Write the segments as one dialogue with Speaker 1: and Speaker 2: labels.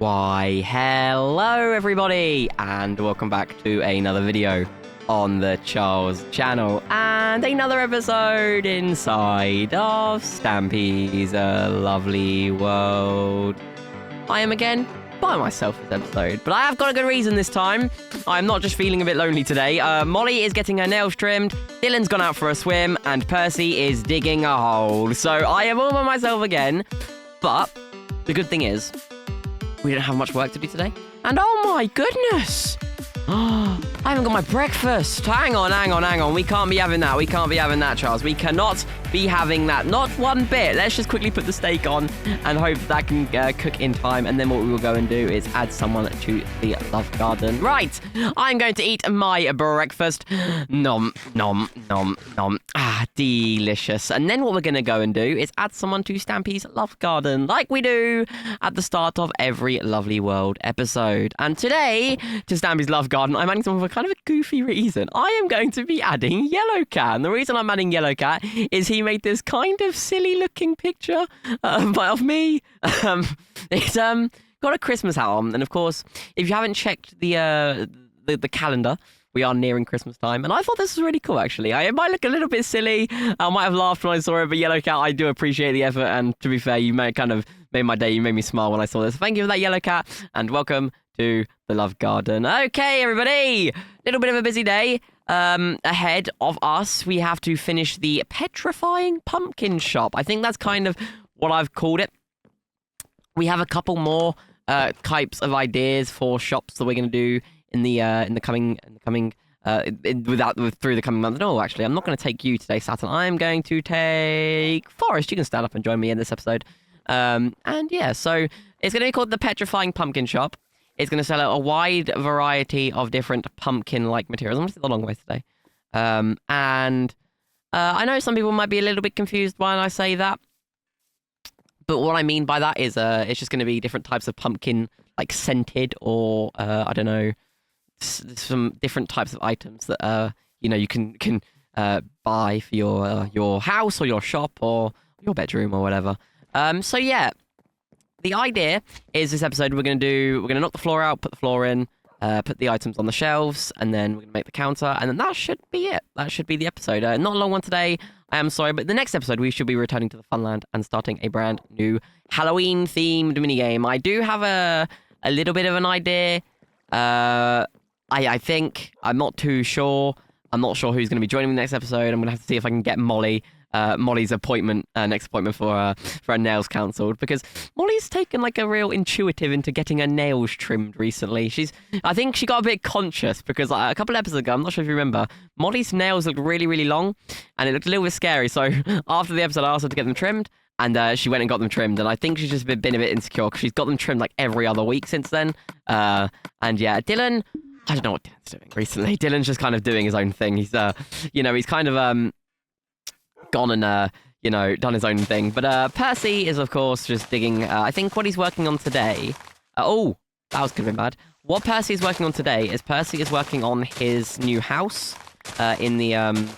Speaker 1: Why, hello everybody, and welcome back to another video on the Charles channel, and another episode inside of Stampy's lovely world. I am again by myself this episode, but I have got a good reason this time. I'm not just feeling a bit lonely today. Molly is getting her nails trimmed, Dylan's gone out for a swim, and Percy is digging a hole. So I am all by myself again, but the good thing is, we don't have much work to do today. And oh my goodness! I haven't got my breakfast. Hang on. We can't be having that. We can't be having that, Charles. We cannot be having that. Not one bit. Let's just quickly put the steak on and hope that can cook in time. And then what we will go and do is add someone to the love garden. Right. I'm going to eat my breakfast. Nom, nom, nom, nom. Ah, delicious. And then what we're going to go and do is add someone to Stampy's love garden, like we do at the start of every Lovely World episode. And today, to Stampy's love garden, I'm adding someone for kind of a goofy reason. I am going to be adding Yellow Cat. And the reason I'm adding Yellow Cat is he made this kind of silly looking picture of me. It's got a Christmas hat on. And of course, if you haven't checked the calendar, we are nearing Christmas time. And I thought this was really cool, actually. It might look a little bit silly. I might have laughed when I saw it, but Yellow Cat, I do appreciate the effort. And to be fair, you kind of made my day. You made me smile when I saw this. Thank you for that, Yellow Cat. And welcome to the love garden. Okay, everybody, little bit of a busy day ahead of us. We have to finish the Petrifying pumpkin shop. I think that's kind of what I've called it. We have a couple more types of ideas for shops that we're going to do in the coming through the coming month. No, actually, I'm not going to take you today, Saturn. I'm going to take Forrest. You can stand up and join me in this episode. And yeah, so it's going to be called the Petrifying Pumpkin Shop. It's going to sell a wide variety of different pumpkin-like materials. I'm going to take the long way today. And I know some people might be a little bit confused when I say that. But what I mean by that is it's just going to be different types of pumpkin, like scented or, I don't know, some different types of items that, you can buy for your house or your shop or your bedroom or whatever. So yeah. The idea is this episode we're going to knock the floor out, put the floor in, put the items on the shelves, and then we're going to make the counter, and then that should be it. That should be the episode. Not a long one today, I am sorry, but the next episode we should be returning to the Funland and starting a brand new Halloween-themed minigame. I do have a little bit of an idea. I think, I'm not too sure. I'm not sure who's going to be joining me next episode. I'm going to have to see if I can get Molly's appointment, next appointment for her nails cancelled, because Molly's taken like a real intuitive into getting her nails trimmed recently. I think she got a bit conscious because a couple episodes ago, I'm not sure if you remember, Molly's nails looked really, really long and it looked a little bit scary. So after the episode, I asked her to get them trimmed and she went and got them trimmed. And I think she's just been a bit insecure because she's got them trimmed like every other week since then. And yeah, Dylan, I don't know what Dylan's doing recently. Dylan's just kind of doing his own thing. He's, he's kind of, gone and done his own thing, but Percy is of course just digging. I think what he's working on today, that was could have been bad. What Percy is working on today is Percy is working on his new house in the Animal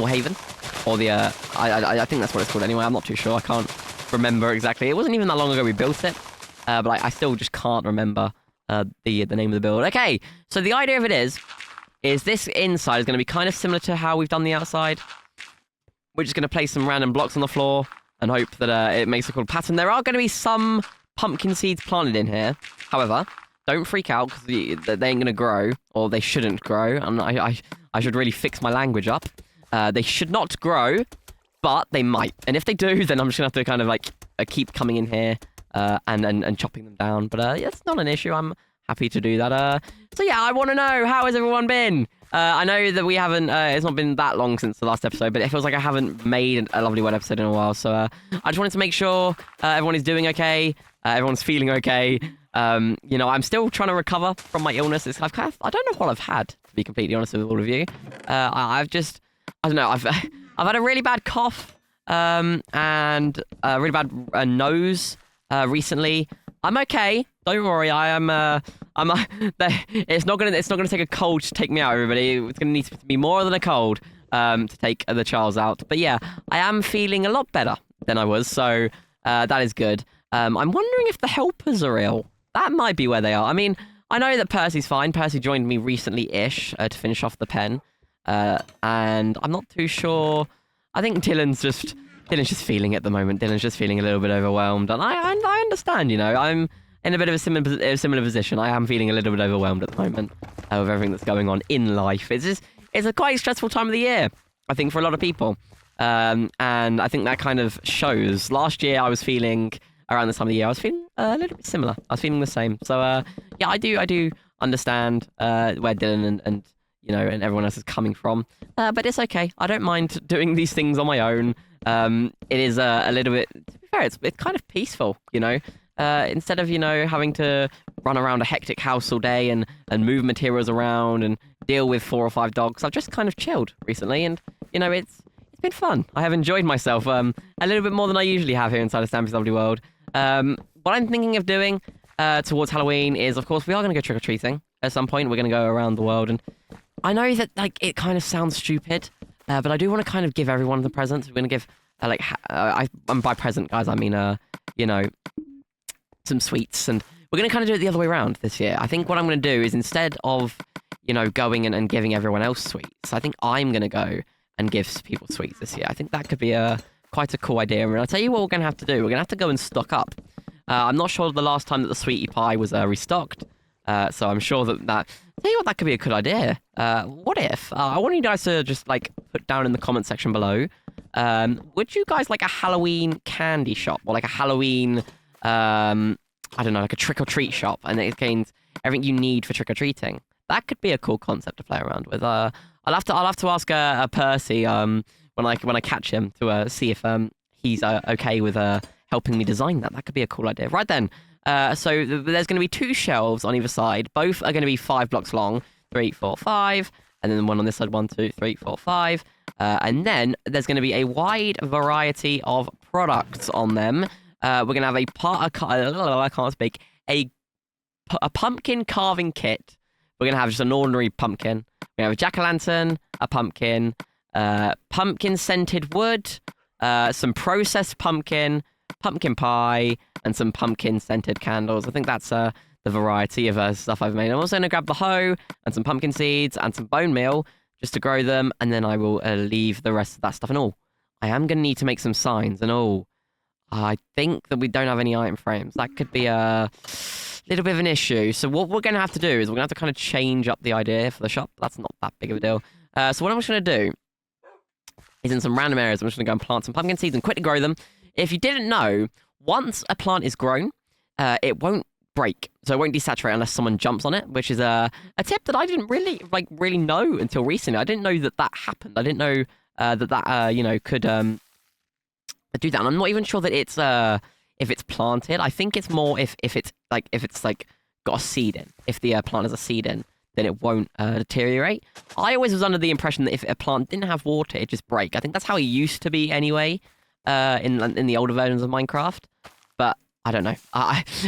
Speaker 1: Haven, or the I think that's what it's called anyway. I'm not too sure. I can't remember exactly. It wasn't even that long ago we built it, but I still just can't remember the name of the build. Okay, so the idea of it is this inside is going to be kind of similar to how we've done the outside. We're just going to place some random blocks on the floor and hope that it makes a cool pattern. There are going to be some pumpkin seeds planted in here. However, don't freak out because they ain't going to grow, or they shouldn't grow. And I should really fix my language up. They should not grow, but they might. And if they do, then I'm just going to have to kind of like keep coming in here and chopping them down. But yeah, it's not an issue. I'm happy to do that. So yeah, I want to know, how has everyone been? I know that we haven't, it's not been that long since the last episode, but it feels like I haven't made a Lovely World episode in a while. So I just wanted to make sure everyone is doing okay, everyone's feeling okay. I'm still trying to recover from my illness. I don't know what I've had, to be completely honest with all of you. I've had a really bad cough and a really bad nose recently. I'm okay. Don't worry. It's not gonna take a cold to take me out, everybody. It's gonna need to be more than a cold to take the Charles out. But yeah, I am feeling a lot better than I was, so that is good. I'm wondering if the helpers are ill. That might be where they are. I mean, I know that Percy's fine. Percy joined me recently-ish to finish off the pen. And I'm not too sure. I think Dylan's just feeling it at the moment. Dylan's just feeling a little bit overwhelmed. And I understand, you know. I'm in a bit of a similar position. I am feeling a little bit overwhelmed at the moment with everything that's going on in life. It's a quite stressful time of the year, I think, for a lot of people. And I think that kind of shows. Last year, I was feeling, around this time of the year, I was feeling a little bit similar. I was feeling the same. So, yeah, I do understand where Dylan and you know, and everyone else is coming from. But it's okay. I don't mind doing these things on my own. It is a little bit, to be fair, it's kind of peaceful, you know. Instead of, you know, having to run around a hectic house all day and move materials around and deal with 4 or 5 dogs, I've just kind of chilled recently, and, you know, it's been fun. I have enjoyed myself a little bit more than I usually have here inside of Stampy's Lovely World. What I'm thinking of doing towards Halloween is, of course, we are going to go trick-or-treating at some point. We're going to go around the world, and I know that, like, it kind of sounds stupid, but I do want to kind of give everyone the presents. We're going to give, by present, guys, I mean, you know, some sweets, and we're going to kind of do it the other way around this year. I think what I'm going to do is, instead of, you know, going and giving everyone else sweets, I think I'm going to go and give people sweets this year. I think that could be quite a cool idea, and I'll tell you what we're going to have to do. We're going to have to go and stock up. I'm not sure the last time that the Sweetie Pie was restocked, so I'm sure that I'll tell you what, that could be a good idea. What if, I want you guys to just, like, put down in the comment section below, would you guys like a Halloween candy shop, or like a Halloween, I don't know, like a trick-or-treat shop, and it contains everything you need for trick-or-treating? That could be a cool concept to play around with. I'll have to ask Percy when I catch him to see if he's okay with helping me design that. That could be a cool idea. Right then, so there's going to be 2 shelves on either side. Both are going to be 5 blocks long. 3, 4, 5, and then one on this side. 1, 2, 3, 4, 5. And then there's going to be a wide variety of products on them. We're going to have a pumpkin carving kit. We're going to have just an ordinary pumpkin. We have a jack-o'-lantern, a pumpkin, pumpkin-scented wood, some processed pumpkin pie, and some pumpkin-scented candles. I think that's the variety of stuff I've made. I'm also going to grab the hoe and some pumpkin seeds and some bone meal just to grow them, and then I will leave the rest of that stuff. And I am going to need to make some signs, and I think that we don't have any item frames. That could be a little bit of an issue. So what we're going to have to do is we're going to have to kind of change up the idea for the shop. That's not that big of a deal. So what I'm just going to do is, in some random areas, I'm just going to go and plant some pumpkin seeds and quickly grow them. If you didn't know, once a plant is grown, it won't break. So it won't desaturate unless someone jumps on it, which is a tip that I didn't really know until recently. I didn't know that happened. I didn't know that you know, could do that. And I'm not even sure that it's if it's planted. I think it's more if it's got a seed in. If the plant has a seed in, then it won't deteriorate. I always was under the impression that if a plant didn't have water, it'd just break. I think that's how it used to be anyway, in the older versions of Minecraft. But I don't know.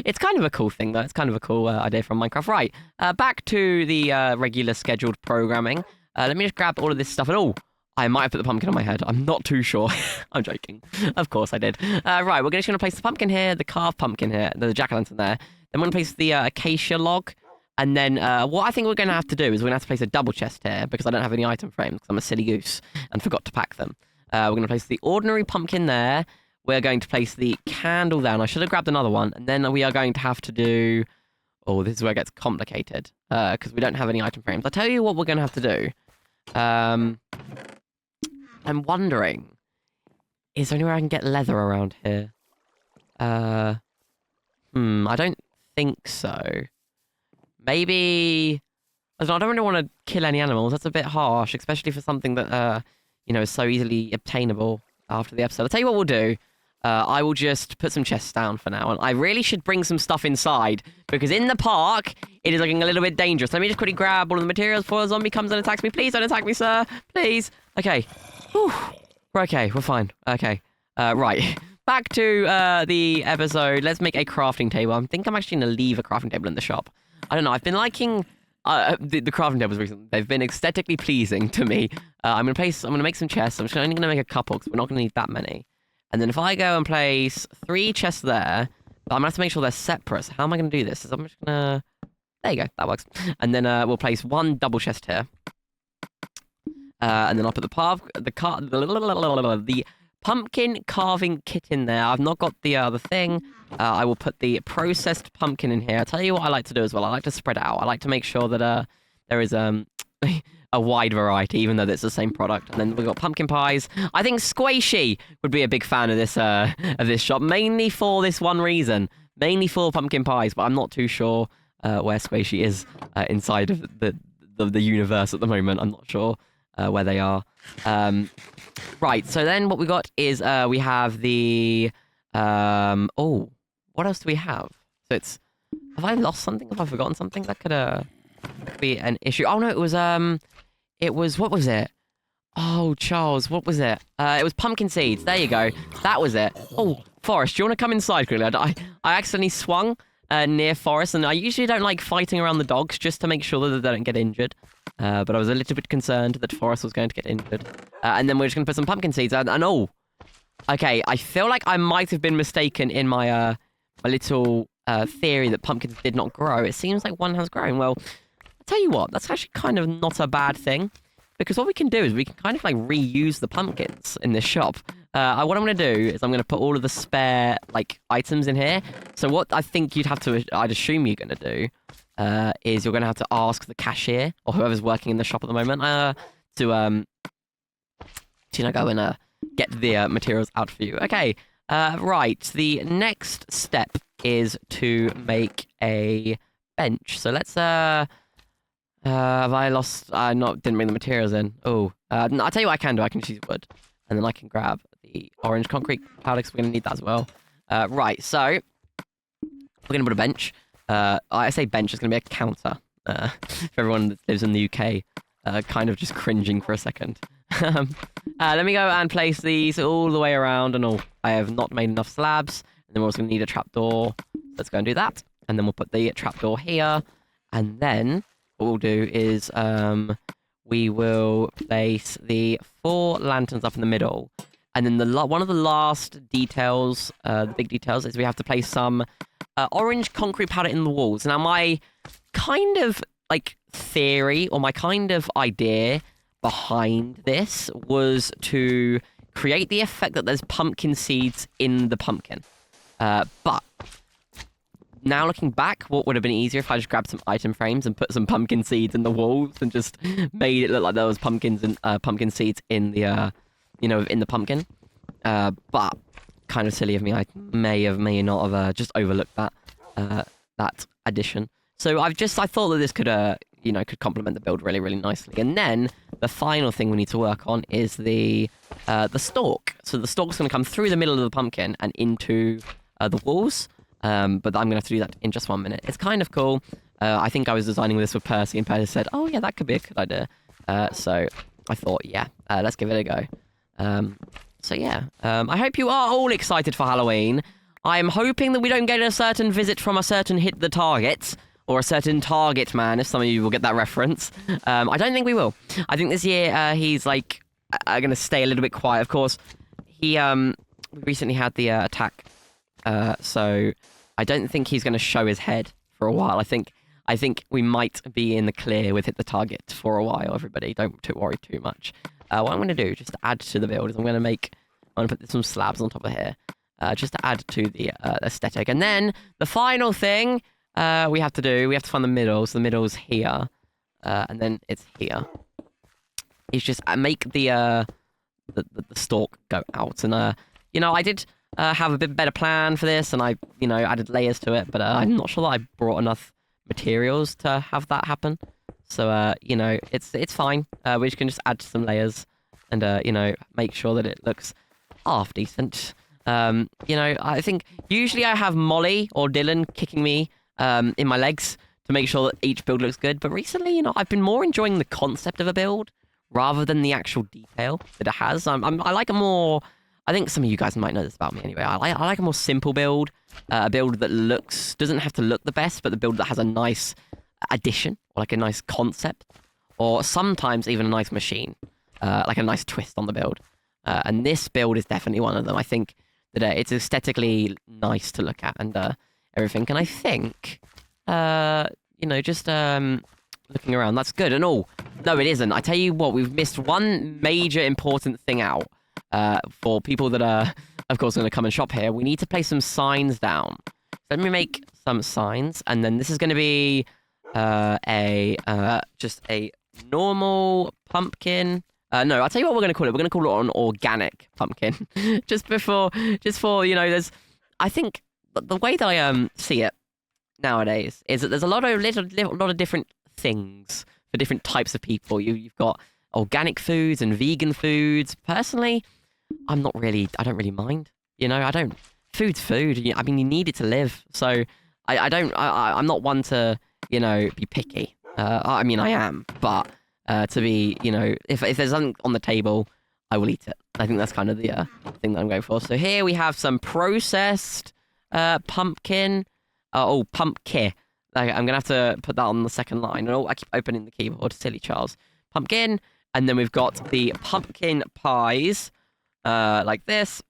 Speaker 1: It's kind of a cool thing, though. It's kind of a cool idea from Minecraft. Right, back to the regular scheduled programming. Let me just grab all of this stuff. And I might have put the pumpkin on my head. I'm not too sure. I'm joking. Of course I did. Right, we're just going to place the pumpkin here, the carved pumpkin here, the jack-o'-lantern there. Then we're going to place the acacia log. And then what I think we're going to have to do is we're going to have to place a double chest here because I don't have any item frames because I'm a silly goose and forgot to pack them. We're going to place the ordinary pumpkin there. We're going to place the candle there. And I should have grabbed another one. And then we are going to have to do... Oh, this is where it gets complicated because we don't have any item frames. I'll tell you what we're going to have to do. I'm wondering, is there anywhere I can get leather around here? I don't think so. Maybe... I don't really want to kill any animals. That's a bit harsh, especially for something that, you know, is so easily obtainable after the episode. I'll tell you what we'll do. I will just put some chests down for now. And I really should bring some stuff inside, because in the park, it is looking a little bit dangerous. Let me just quickly grab all of the materials before a zombie comes and attacks me. Please don't attack me, sir. Please. Okay. Whew. We're okay. We're fine. Okay. Right. Back to the episode. Let's make a crafting table. I think I'm actually going to leave a crafting table in the shop. I don't know. I've been liking the crafting tables recently. They've been aesthetically pleasing to me. I'm going to make some chests. I'm just only going to make a couple because we're not going to need that many. And then if I go and place 3 chests there, But I'm going to have to make sure they're separate. So how am I going to do this? I'm just going to... There you go. That works. And then we'll place one double chest here. And then I'll put the pumpkin carving kit in there. I've not got the thing. I will put the processed pumpkin in here. I'll tell you what I like to do as well. I like to spread it out. I like to make sure that there is a wide variety, even though it's the same product. And then we've got pumpkin pies. I think Squishy would be a big fan of this shop, mainly for this one reason. Mainly for pumpkin pies, but I'm not too sure where Squishy is inside of the universe at the moment. I'm not sure where they are. Right, so then what we got is we have the... oh, what else do we have? So it's... Have I lost something? Have I forgotten something? That could be an issue. Oh, no, it was... What was it? Oh, Charles, what was it? It was pumpkin seeds. There you go. That was it. Oh, Forrest, do you want to come inside quickly? I accidentally swung near Forrest, and I usually don't like fighting around the dogs just to make sure that they don't get injured. But I was a little bit concerned that Forrest was going to get injured. And then we're just going to put some pumpkin seeds. And oh, okay, I feel like I might have been mistaken in my my little theory that pumpkins did not grow. It seems like one has grown. Well, I'll tell you what, that's actually kind of not a bad thing. Because what we can do is we can kind of like reuse the pumpkins in this shop. What I'm going to do is I'm going to put all of the spare like items in here. So what I think I'd assume you're going to do is you're going to have to ask the cashier or whoever's working in the shop at the moment to go and get the materials out for you. Okay, right. The next step is to make a bench. So let's have I lost? Didn't bring the materials in. Oh, no, I'll tell you what I can do. I can just use wood, and then I can grab the orange concrete powder because we're going to need that as well. Right, so we're going to put a bench. I say bench, it's going to be a counter for everyone that lives in the UK. Kind of just cringing for a second. Let me go and place these all the way around and all. I have not made enough slabs, and then we're also going to need a trapdoor. Let's go and do that, and then we'll put the trapdoor here, and then what we'll do is we will place the 4 lanterns up in the middle. And then one of the last details, the big details, is we have to place some orange concrete powder in the walls. Now, my kind of, like, theory, or my kind of idea behind this was to create the effect that there's pumpkin seeds in the pumpkin. But now looking back, what would have been easier if I just grabbed some item frames and put some pumpkin seeds in the walls and just made it look like there was pumpkins and pumpkin seeds in the in the pumpkin. But kind of silly of me. I may not have just overlooked that addition. So I thought that this could complement the build really, really nicely. And then the final thing we need to work on is the stalk. So the stalk's going to come through the middle of the pumpkin and into the walls. But I'm going to have to do that in just 1 minute. It's kind of cool. I think I was designing this with Percy, and Percy said, oh yeah, that could be a good idea. So I thought, yeah, let's give it a go. So yeah, I hope you are all excited for Halloween. I'm hoping that we don't get a certain visit from a certain hit the target, or a certain target man, if some of you will get that reference. I don't think we will. I think this year he's like going to stay a little bit quiet. Of course, he recently had the attack, so I don't think he's going to show his head for a while. I think we might be in the clear with hit the target for a while. Everybody, don't worry too much. What I'm going to do, just to add to the build, is I'm going to put some slabs on top of here, just to add to the aesthetic. And then the final thing we have to find the middle. So the middle's here, and then it's here. It's just make the stalk go out. And I did have a bit better plan for this, and I added layers to it, but I'm not sure that I brought enough materials to have that happen. So it's fine. We can just add some layers, and make sure that it looks half decent. I think usually I have Molly or Dylan kicking me in my legs to make sure that each build looks good. But recently, I've been more enjoying the concept of a build rather than the actual detail that it has. I like a more... I think some of you guys might know this about me anyway. I like a more simple build. A build that doesn't have to look the best, but the build that has a nice addition, or like a nice concept, or sometimes even a nice machine, like a nice twist on the build. And this build is definitely one of them. I think that it's aesthetically nice to look at and everything. And I think, just looking around, that's good and all. No, it isn't. I tell you what, we've missed one major important thing out for people that are, of course, going to come and shop here. We need to place some signs down. So let me make some signs, and then this is going to be just a normal pumpkin. No, I'll tell you what we're going to call it. We're going to call it an organic pumpkin. just for, there's, I think the way that I see it nowadays is that there's a lot of different things for different types of people. You've got organic foods and vegan foods. Personally, I don't really mind. Food's food. I mean, you need it to live. So I'm not one to, be picky. I mean, I am, but to be, if there's something on the table, I will eat it. I think that's kind of the thing that I'm going for. So here we have some processed pumpkin. Pumpkin. I'm gonna have to put that on the second line. Oh, I keep opening the keyboard. Silly Charles. Pumpkin, and then we've got the pumpkin pies, like this.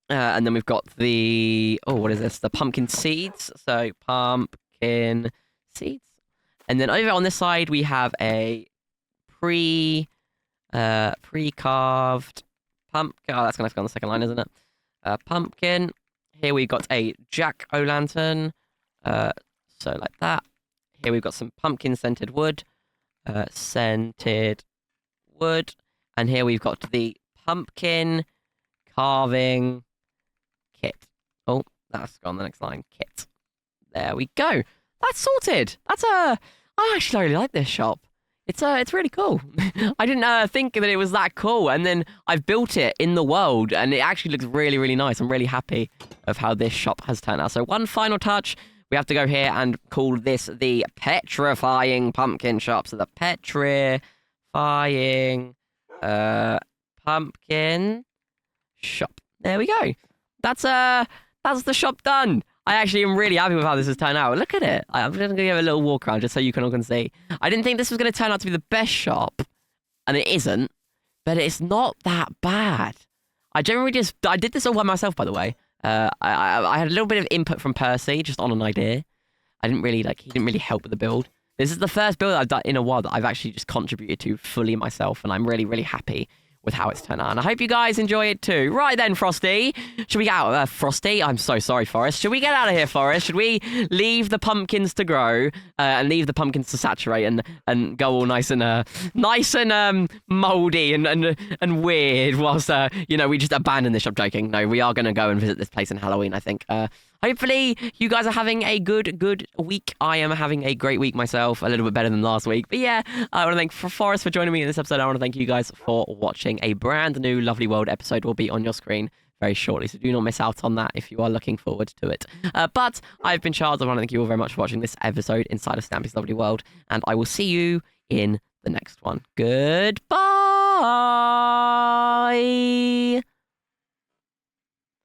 Speaker 1: And then we've got the what is this? The pumpkin seeds. So pumpkin seeds. And then over on this side we have a pre-carved pumpkin. Oh, that's gonna have to go on the second line, isn't it? Pumpkin. Here we've got a jack-o'-lantern. So like that. Here we've got some pumpkin scented wood. And here we've got the pumpkin carving kit. Oh, that's gone on the next line. Kit. There we go. That's sorted. I actually really like this shop. It's really cool. I didn't think that it was that cool, and then I've built it in the world, and it actually looks really, really nice. I'm really happy of how this shop has turned out. So one final touch, we have to go here and call this the Petrifying Pumpkin Shop. So the Petrifying Pumpkin Shop. There we go. That's the shop done. I actually am really happy with how this has turned out. Look at it. I'm just going to give a little walk around just so you all can see. I didn't think this was going to turn out to be the best shop, and it isn't, but it's not that bad. I did this all by myself, by the way. I had a little bit of input from Percy just on an idea. He didn't really help with the build. This is the first build I've done in a while that I've actually just contributed to fully myself, and I'm really, really happy with how it's turned out. And I hope you guys enjoy it too. Right then, Frosty. Should we get out? Frosty? I'm so sorry, Forrest. Should we get out of here, Forrest? Should we leave the pumpkins to grow and leave the pumpkins to saturate and go all nice and mouldy and weird whilst, we just abandon this shop? Joking. No, we are going to go and visit this place in Halloween, I think. Hopefully, you guys are having a good week. I am having a great week myself, a little bit better than last week. But yeah, I want to thank Forrest for joining me in this episode. I want to thank you guys for watching. A brand new Lovely World episode will be on your screen very shortly, so do not miss out on that if you are looking forward to it. But I've been Charles. I want to thank you all very much for watching this episode inside of Stampy's Lovely World, and I will see you in the next one. Goodbye!